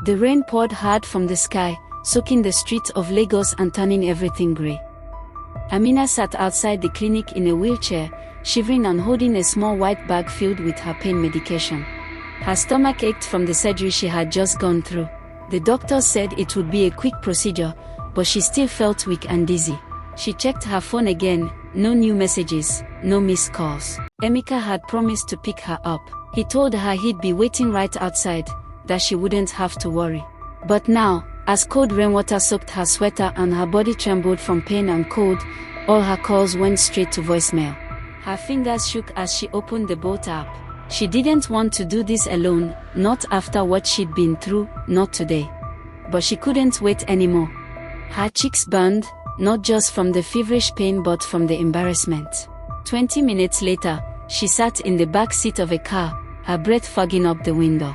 The rain poured hard from the sky, soaking the streets of Lagos and turning everything grey. Amina sat outside the clinic in a wheelchair, shivering and holding a small white bag filled with her pain medication. Her stomach ached from the surgery she had just gone through. The doctor said it would be a quick procedure, but she still felt weak and dizzy. She checked her phone again, no new messages, no missed calls. Emeka had promised to pick her up. He told her he'd be waiting right outside, that she wouldn't have to worry. But now, as cold rainwater soaked her sweater and her body trembled from pain and cold, all her calls went straight to voicemail. Her fingers shook as she opened the boat app. She didn't want to do this alone, not after what she'd been through, not today. But she couldn't wait anymore. Her cheeks burned, not just from the feverish pain but from the embarrassment. 20 minutes later, she sat in the back seat of a car, her breath fogging up the window.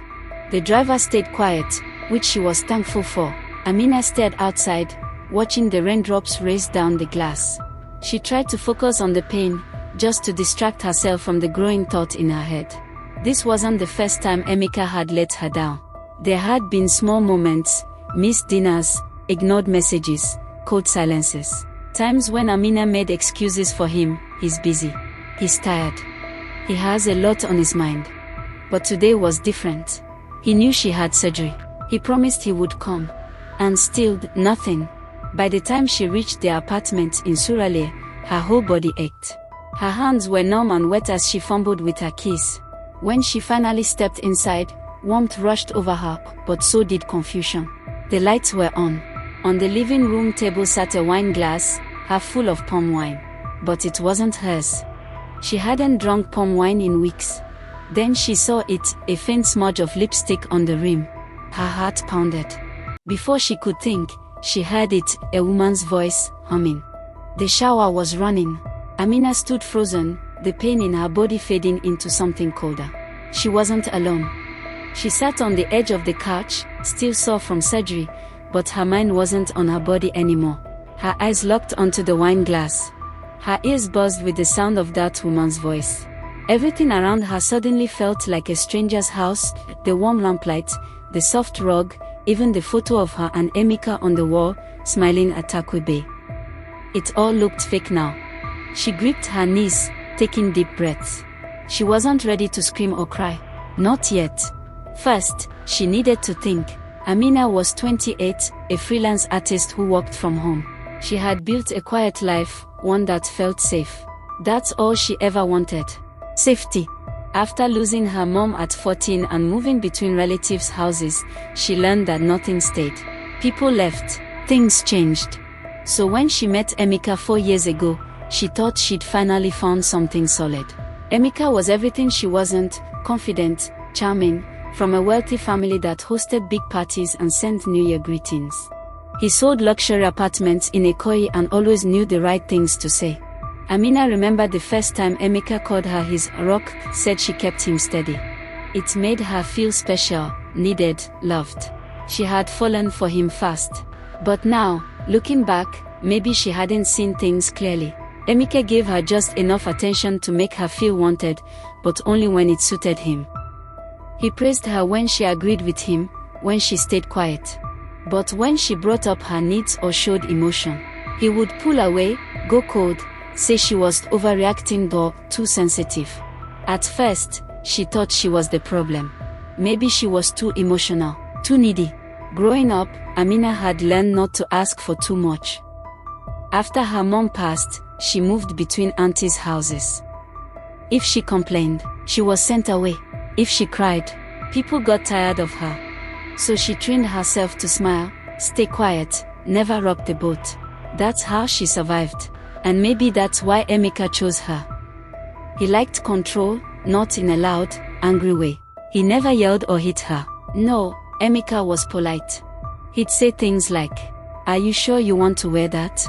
The driver stayed quiet, which she was thankful for. Amina stared outside, watching the raindrops race down the glass. She tried to focus on the pain, just to distract herself from the growing thought in her head. This wasn't the first time Emeka had let her down. There had been small moments, missed dinners, ignored messages, cold silences. Times when Amina made excuses for him. He's busy. He's tired. He has a lot on his mind. But today was different. He knew she had surgery. He promised he would come. And still, nothing. By the time she reached their apartment in Suraleh, her whole body ached. Her hands were numb and wet as she fumbled with her keys. When she finally stepped inside, warmth rushed over her, but so did confusion. The lights were on. On the living room table sat a wine glass, half full of palm wine. But it wasn't hers. She hadn't drunk palm wine in weeks. Then she saw it, a faint smudge of lipstick on the rim. Her heart pounded. Before she could think, she heard it, a woman's voice, humming. The shower was running. Amina stood frozen, the pain in her body fading into something colder. She wasn't alone. She sat on the edge of the couch, still sore from surgery, but her mind wasn't on her body anymore. Her eyes locked onto the wine glass. Her ears buzzed with the sound of that woman's voice. Everything around her suddenly felt like a stranger's house, the warm lamplight, the soft rug, even the photo of her and Emeka on the wall, smiling at Takwebe. It all looked fake now. She gripped her knees, taking deep breaths. She wasn't ready to scream or cry. Not yet. First, she needed to think. Amina was 28, a freelance artist who worked from home. She had built a quiet life, one that felt safe. That's all she ever wanted. Safety. After losing her mom at 14 and moving between relatives' houses, she learned that nothing stayed. People left. Things changed. So when she met Emeka 4 years ago, she thought she'd finally found something solid. Emeka was everything she wasn't: confident, charming, from a wealthy family that hosted big parties and sent New Year greetings. He sold luxury apartments in Ikoyi and always knew the right things to say. Amina remembered the first time Emeka called her his rock, said she kept him steady. It made her feel special, needed, loved. She had fallen for him fast. But now, looking back, maybe she hadn't seen things clearly. Emeka gave her just enough attention to make her feel wanted, but only when it suited him. He praised her when she agreed with him, when she stayed quiet. But when she brought up her needs or showed emotion, he would pull away, go cold, say she was overreacting or too sensitive. At first, she thought she was the problem. Maybe she was too emotional, too needy. Growing up, Amina had learned not to ask for too much. After her mom passed, she moved between aunties' houses. If she complained, she was sent away. If she cried, people got tired of her. So she trained herself to smile, stay quiet, never rock the boat. That's how she survived. And maybe that's why Emeka chose her. He liked control, not in a loud, angry way. He never yelled or hit her. No, Emeka was polite. He'd say things like, "Are you sure you want to wear that?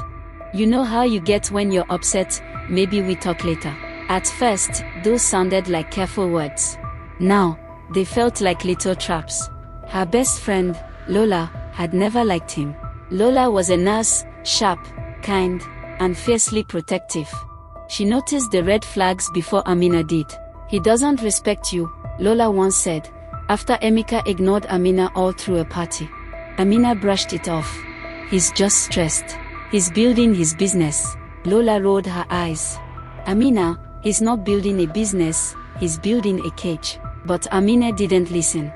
You know how you get when you're upset, maybe we talk later." At first, those sounded like careful words. Now, they felt like little traps. Her best friend, Lola, had never liked him. Lola was a nurse, sharp, kind, and fiercely protective. She noticed the red flags before Amina did. "He doesn't respect you," Lola once said, After Emeka ignored Amina all through a party. Amina brushed it off. He's just stressed. He's building his business. Lola rolled her eyes. Amina, he's not building a business, he's building a cage. But Amina didn't listen.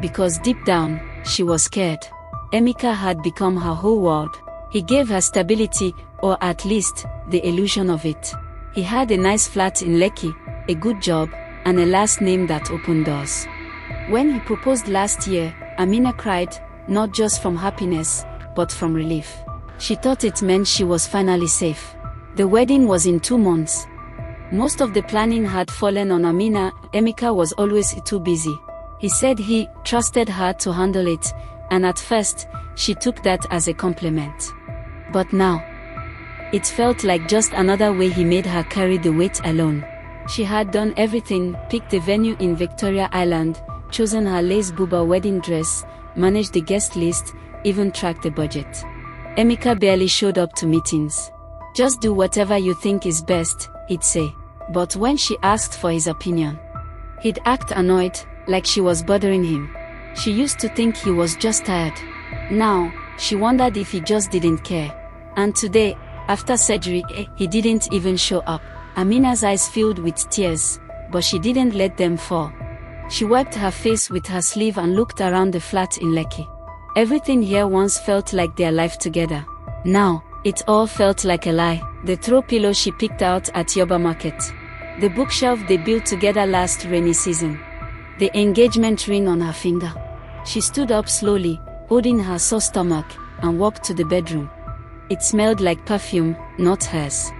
Because deep down, she was scared. Emeka had become her whole world. He gave her stability, or at least, the illusion of it. He had a nice flat in Lekki, a good job, and a last name that opened doors. When he proposed last year, Amina cried, not just from happiness, but from relief. She thought it meant she was finally safe. The wedding was in 2 months. Most of the planning had fallen on Amina. Emeka was always too busy. He said he trusted her to handle it, and at first, she took that as a compliment. But now, it felt like just another way he made her carry the weight alone. She had done everything, picked the venue in Victoria Island, chosen her lace buba wedding dress, managed the guest list, even tracked the budget. Emeka barely showed up to meetings. Just do whatever you think is best, he'd say. But when she asked for his opinion, he'd act annoyed, like she was bothering him. She used to think he was just tired. Now, she wondered if he just didn't care. And today, after surgery, he didn't even show up. Amina's eyes filled with tears, but she didn't let them fall. She wiped her face with her sleeve and looked around the flat in Lekki. Everything here once felt like their life together. Now, it all felt like a lie. The throw pillow she picked out at Yoba Market. The bookshelf they built together last rainy season. The engagement ring on her finger. She stood up slowly, holding her sore stomach, and walked to the bedroom. It smelled like perfume, not hers.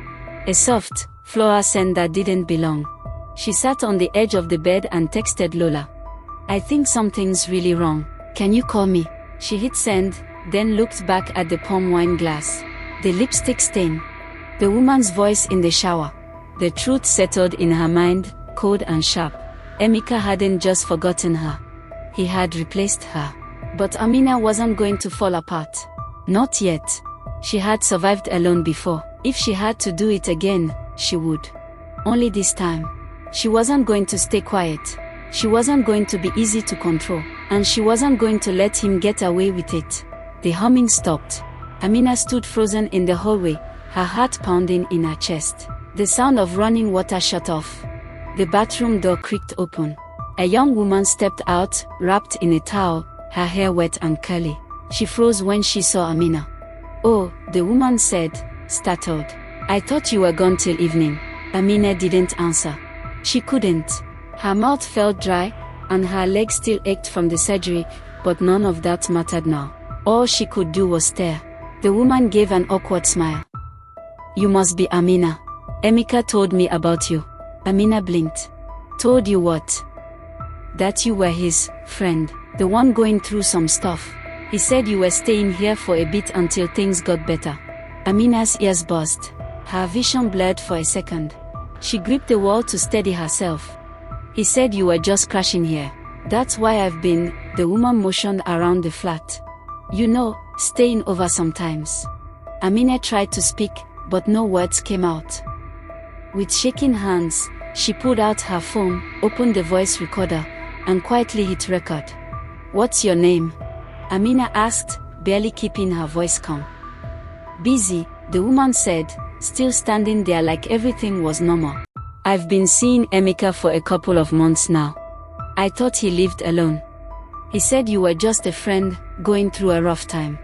A soft, floral scent that didn't belong. She sat on the edge of the bed and texted Lola. I think something's really wrong. Can you call me? She hit send, then looked back at the palm wine glass. The lipstick stain. The woman's voice in the shower. The truth settled in her mind, cold and sharp. Emeka hadn't just forgotten her. He had replaced her. But Amina wasn't going to fall apart. Not yet. She had survived alone before. If she had to do it again, she would. Only this time. She wasn't going to stay quiet. She wasn't going to be easy to control. And she wasn't going to let him get away with it. The humming stopped. Amina stood frozen in the hallway, her heart pounding in her chest. The sound of running water shut off. The bathroom door creaked open. A young woman stepped out, wrapped in a towel, her hair wet and curly. She froze when she saw Amina. Oh, the woman said, startled. I thought you were gone till evening. Amina didn't answer. She couldn't. Her mouth felt dry, and her legs still ached from the surgery, but none of that mattered now. All she could do was stare. The woman gave an awkward smile. You must be Amina. Emeka told me about you. Amina blinked. Told you what? That you were his friend, the one going through some stuff. He said you were staying here for a bit until things got better. Amina's ears buzzed. Her vision blurred for a second. She gripped the wall to steady herself. He said you were just crashing here. That's why I've been, the woman motioned around the flat. You know, staying over sometimes. Amina tried to speak, but no words came out. With shaking hands, she pulled out her phone, opened the voice recorder, and quietly hit record. What's your name? Amina asked, barely keeping her voice calm. Busy, the woman said, still standing there like everything was normal. I've been seeing Emeka for a couple of months now. I thought he lived alone. He said you were just a friend, going through a rough time.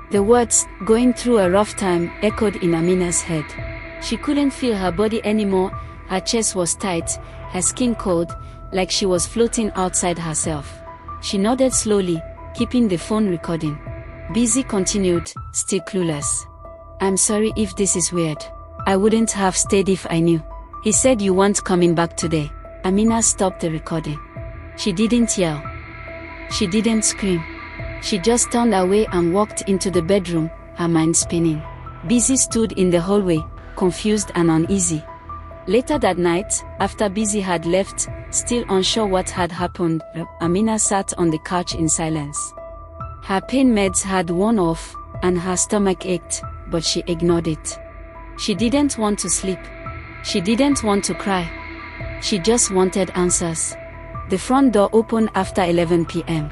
The words, going through a rough time, echoed in Amina's head. She couldn't feel her body anymore, her chest was tight, her skin cold, like she was floating outside herself. She nodded slowly, keeping the phone recording. Busy continued, still clueless. I'm sorry if this is weird. I wouldn't have stayed if I knew. He said you weren't coming back today. Amina stopped the recording. She didn't yell. She didn't scream. She just turned away and walked into the bedroom, her mind spinning. Busy stood in the hallway, confused and uneasy. Later that night, after Busy had left, still unsure what had happened, Amina sat on the couch in silence. Her pain meds had worn off, and her stomach ached, but she ignored it. She didn't want to sleep. She didn't want to cry. She just wanted answers. The front door opened after 11 p.m.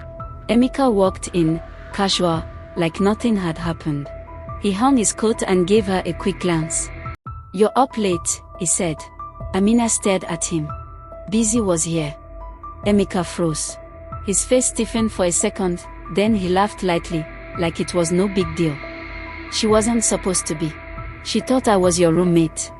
Emeka walked in, casual, like nothing had happened. He hung his coat and gave her a quick glance. "You're up late," he said. Amina stared at him. "Busy was here." Emeka froze. His face stiffened for a second, then he laughed lightly, like it was no big deal. "She wasn't supposed to be. She thought I was your roommate.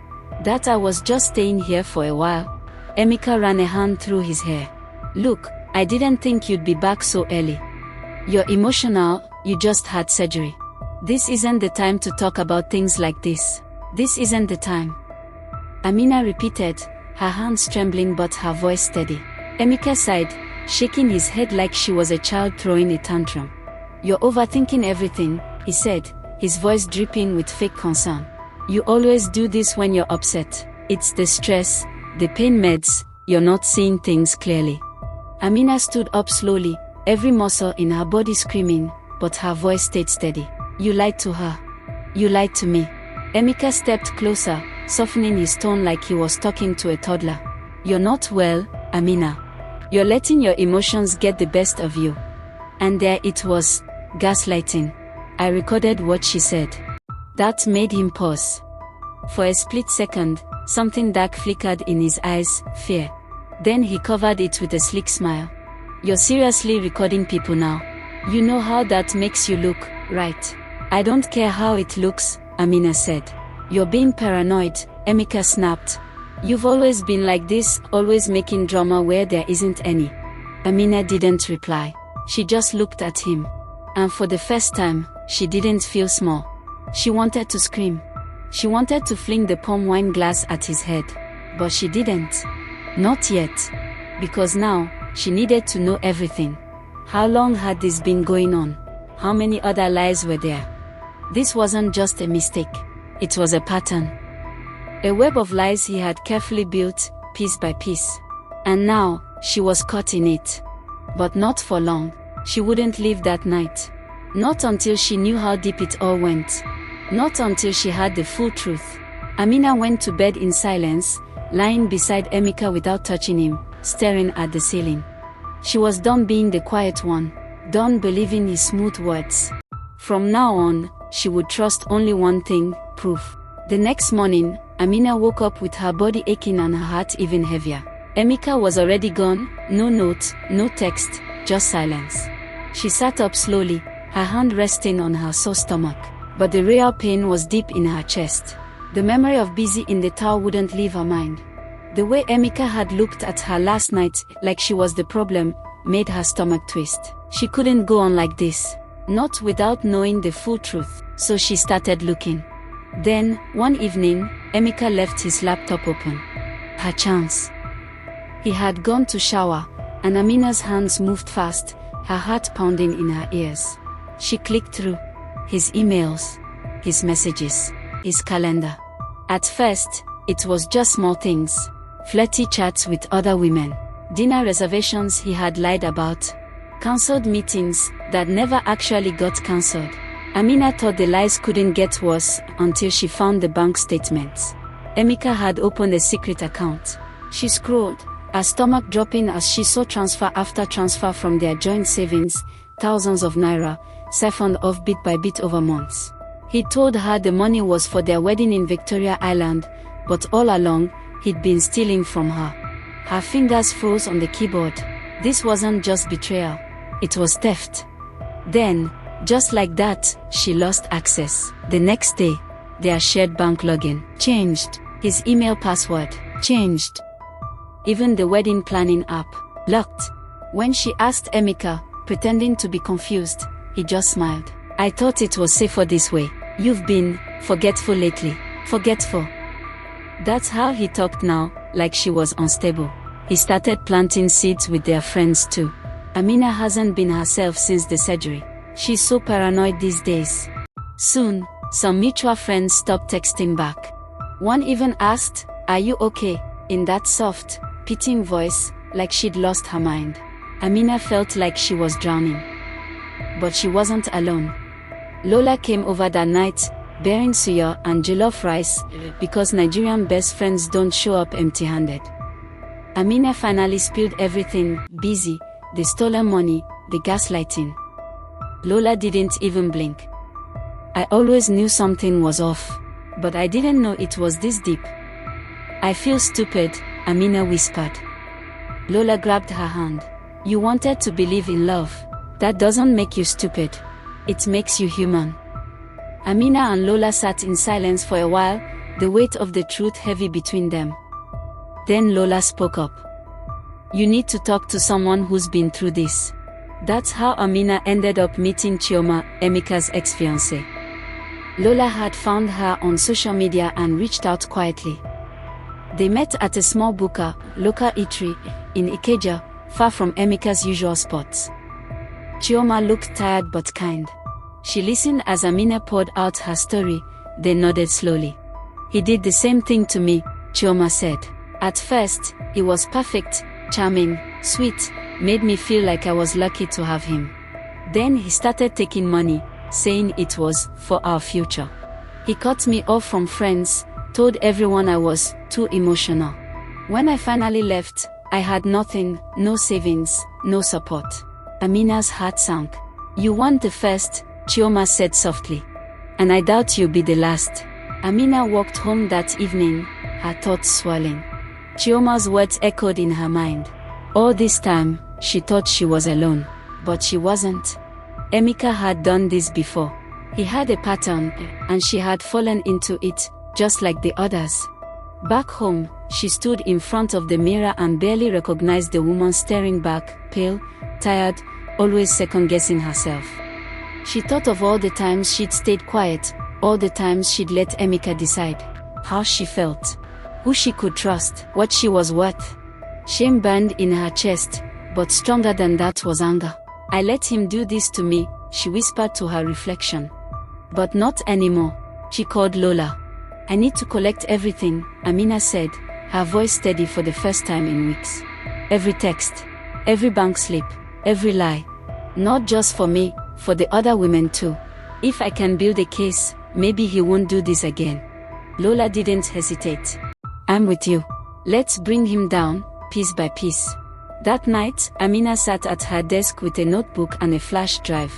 That I was just staying here for a while." Emeka ran a hand through his hair. "Look, I didn't think you'd be back so early. You're emotional, you just had surgery. This isn't the time to talk about things like this. This isn't the time." Amina repeated, her hands trembling but her voice steady. Emeka sighed, shaking his head like she was a child throwing a tantrum. "You're overthinking everything," he said, his voice dripping with fake concern. "You always do this when you're upset. It's the stress, the pain meds, you're not seeing things clearly." Amina stood up slowly, every muscle in her body screaming, but her voice stayed steady. "You lied to her. You lied to me." Emeka stepped closer, softening his tone like he was talking to a toddler. "You're not well, Amina. You're letting your emotions get the best of you." And there it was, gaslighting. I recorded what she said. That made him pause. For a split second, something dark flickered in his eyes, fear. Then he covered it with a slick smile. "You're seriously recording people now? You know how that makes you look, right?" "I don't care how it looks," Amina said. "You're being paranoid," Emeka snapped. "You've always been like this, always making drama where there isn't any." Amina didn't reply. She just looked at him. And for the first time, she didn't feel small. She wanted to scream. She wanted to fling the palm wine glass at his head. But she didn't. Not yet. Because now, she needed to know everything. How long had this been going on? How many other lies were there? This wasn't just a mistake. It was a pattern. A web of lies he had carefully built, piece by piece. And now, she was caught in it. But not for long. She wouldn't leave that night. Not until she knew how deep it all went. Not until she had the full truth. Amina went to bed in silence, lying beside Emeka without touching him, staring at the ceiling. She was done being the quiet one, done believing his smooth words. From now on, she would trust only one thing, proof. The next morning, Amina woke up with her body aching and her heart even heavier. Emeka was already gone, no note, no text, just silence. She sat up slowly, her hand resting on her sore stomach. But the real pain was deep in her chest. The memory of Busy in the tower wouldn't leave her mind. The way Emeka had looked at her last night, like she was the problem, made her stomach twist. She couldn't go on like this. Not without knowing the full truth. So she started looking. Then, one evening, Emeka left his laptop open. Her chance. He had gone to shower, and Amina's hands moved fast, her heart pounding in her ears. She clicked through. His emails. His messages. His calendar. At first, it was just small things. Flirty chats with other women. Dinner reservations he had lied about. Cancelled meetings that never actually got cancelled. Amina thought the lies couldn't get worse until she found the bank statements. Emeka had opened a secret account. She scrolled, her stomach dropping as she saw transfer after transfer from their joint savings, thousands of naira, siphoned off bit by bit over months. He told her the money was for their wedding in Victoria Island, but all along, he'd been stealing from her. Her fingers froze on the keyboard. This wasn't just betrayal. It was theft. Then, just like that, she lost access. The next day, their shared bank login changed. His email password changed. Even the wedding planning app locked. When she asked Emeka, pretending to be confused, he just smiled. "I thought it was safer this way. You've been forgetful lately." Forgetful. That's how he talked now, like she was unstable. He started planting seeds with their friends too. Amina hasn't been herself since the surgery. She's so paranoid these days. Soon, some mutual friends stopped texting back. One even asked, "Are you okay?" in that soft, pitying voice, like she'd lost her mind. Amina felt like she was drowning. But she wasn't alone. Lola came over that night, bearing suya and jollof rice, because Nigerian best friends don't show up empty-handed. Amina finally spilled everything, busy, the stolen money, the gaslighting. Lola didn't even blink. I always knew something was off, but I didn't know it was this deep. I feel stupid, Amina whispered. Lola grabbed her hand. You wanted to believe in love. That doesn't make you stupid. It makes you human. Amina and Lola sat in silence for a while, the weight of the truth heavy between them. Then Lola spoke up. You need to talk to someone who's been through this. That's how Amina ended up meeting Chioma, Emeka's ex-fiancé. Lola had found her on social media and reached out quietly. They met at a small buka, local eatery, in Ikeja, far from Emeka's usual spots. Chioma looked tired but kind. She listened as Amina poured out her story, then nodded slowly. He did the same thing to me, Chioma said. At first, he was perfect, charming, sweet, made me feel like I was lucky to have him. Then he started taking money, saying it was for our future. He cut me off from friends, told everyone I was too emotional. When I finally left, I had nothing, no savings, no support. Amina's heart sank. You weren't the first, Chioma said softly. And I doubt you'll be the last. Amina walked home that evening, her thoughts swirling. Chioma's words echoed in her mind. All this time, she thought she was alone. But she wasn't. Emeka had done this before. He had a pattern, and she had fallen into it, just like the others. Back home, she stood in front of the mirror and barely recognized the woman staring back, pale, tired, always second-guessing herself. She thought of all the times she'd stayed quiet, all the times she'd let Emeka decide how she felt, who she could trust, what she was worth. Shame burned in her chest, but stronger than that was anger. I let him do this to me, she whispered to her reflection. But not anymore. She called Lola. I need to collect everything, Amina said, her voice steady for the first time in weeks. Every text, every bank slip, every lie. Not just for me, for the other women too. If I can build a case, maybe he won't do this again. Lola didn't hesitate. I'm with you. Let's bring him down, piece by piece. That night, Amina sat at her desk with a notebook and a flash drive.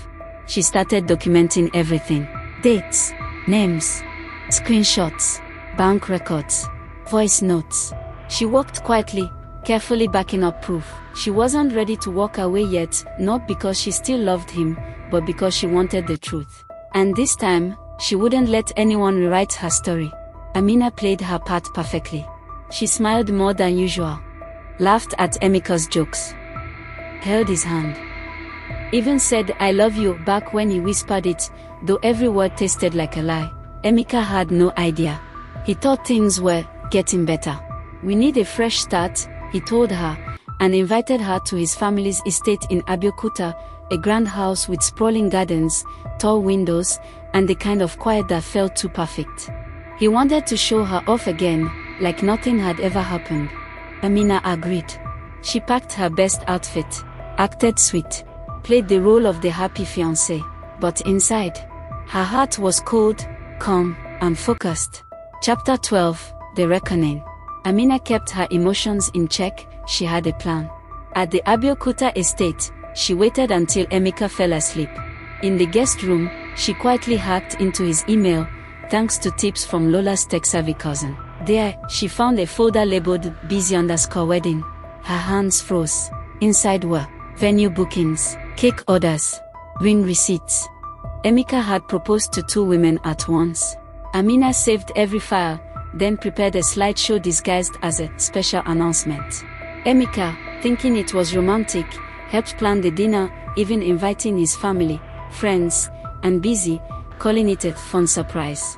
She started documenting everything. Dates, names, screenshots, bank records, voice notes. She walked quietly, carefully backing up proof. She wasn't ready to walk away yet, not because she still loved him, but because she wanted the truth. And this time, she wouldn't let anyone rewrite her story. Amina played her part perfectly. She smiled more than usual, laughed at Emeka's jokes, held his hand, even said I love you back when he whispered it, though every word tasted like a lie. Emeka had no idea. He thought things were getting better. We need a fresh start, he told her, and invited her to his family's estate in Abeokuta, a grand house with sprawling gardens, tall windows, and the kind of quiet that felt too perfect. He wanted to show her off again, like nothing had ever happened. Amina agreed. She packed her best outfit, acted sweet, played the role of the happy fiancé, but inside, her heart was cold, calm, and focused. Chapter 12, The Reckoning. Amina kept her emotions in check. She had a plan. At the Abeokuta estate, she waited until Emeka fell asleep. In the guest room, she quietly hacked into his email, thanks to tips from Lola's tech-savvy cousin. There, she found a folder labeled busy_wedding. Her hands froze. Inside were venue bookings, cake orders, ring receipts. Emeka had proposed to 2 women at once. Amina saved every file, then prepared a slideshow disguised as a special announcement. Emeka, thinking it was romantic, helped plan the dinner, even inviting his family, friends, and Busy, calling it a fun surprise.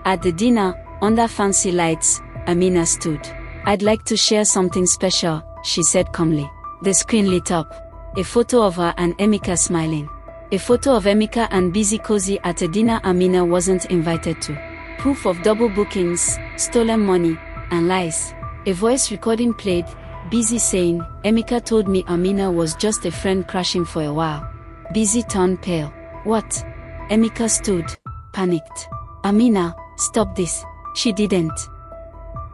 At the dinner, under fancy lights, Amina stood. I'd like to share something special, she said calmly. The screen lit up. A photo of her and Emeka smiling. A photo of Emeka and Busy cozy at a dinner Amina wasn't invited to. Proof of double bookings, stolen money, and lies. A voice recording played, Busy saying, Emeka told me Amina was just a friend crashing for a while. Busy turned pale. What? Emeka stood, panicked. Amina, stop this. She didn't.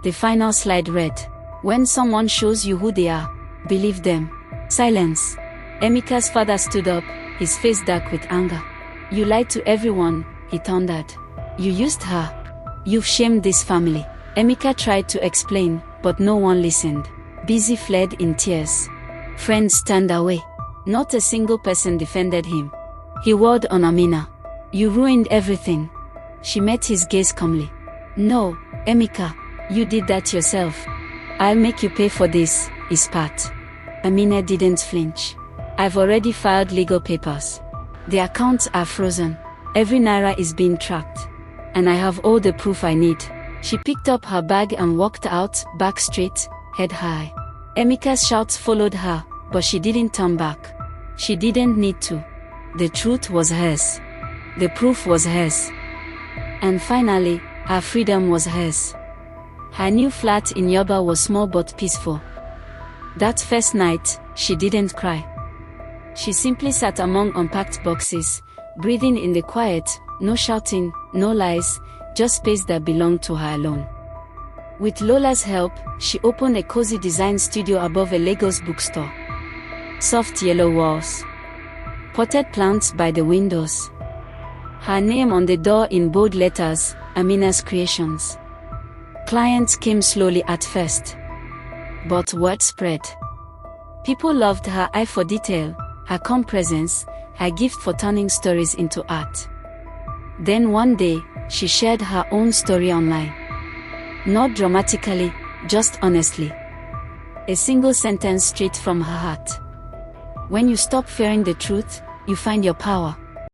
The final slide read, When someone shows you who they are, believe them. Silence. Emeka's father stood up, his face dark with anger. You lied to everyone, he thundered. You used her. You've shamed this family. Emeka tried to explain, but no one listened. Busy fled in tears. Friends turned away. Not a single person defended him. He whirled on Amina. You ruined everything. She met his gaze calmly. No, Emeka, you did that yourself. I'll make you pay for this, he spat. Amina didn't flinch. I've already filed legal papers. The accounts are frozen. Every naira is being tracked. And I have all the proof I need. She picked up her bag and walked out, back straight, head high. Emeka's shouts followed her, but she didn't turn back. She didn't need to. The truth was hers. The proof was hers. And finally, her freedom was hers. Her new flat in Yoba was small but peaceful. That first night, she didn't cry. She simply sat among unpacked boxes, breathing in the quiet, no shouting, no lies, just space that belonged to her alone. With Lola's help, she opened a cozy design studio above a Lagos bookstore. Soft yellow walls. Potted plants by the windows. Her name on the door in bold letters, Amina's Creations. Clients came slowly at first. But word spread. People loved her eye for detail, her calm presence, her gift for turning stories into art. Then one day, she shared her own story online. Not dramatically, just honestly. A single sentence straight from her heart. When you stop fearing the truth, you find your power.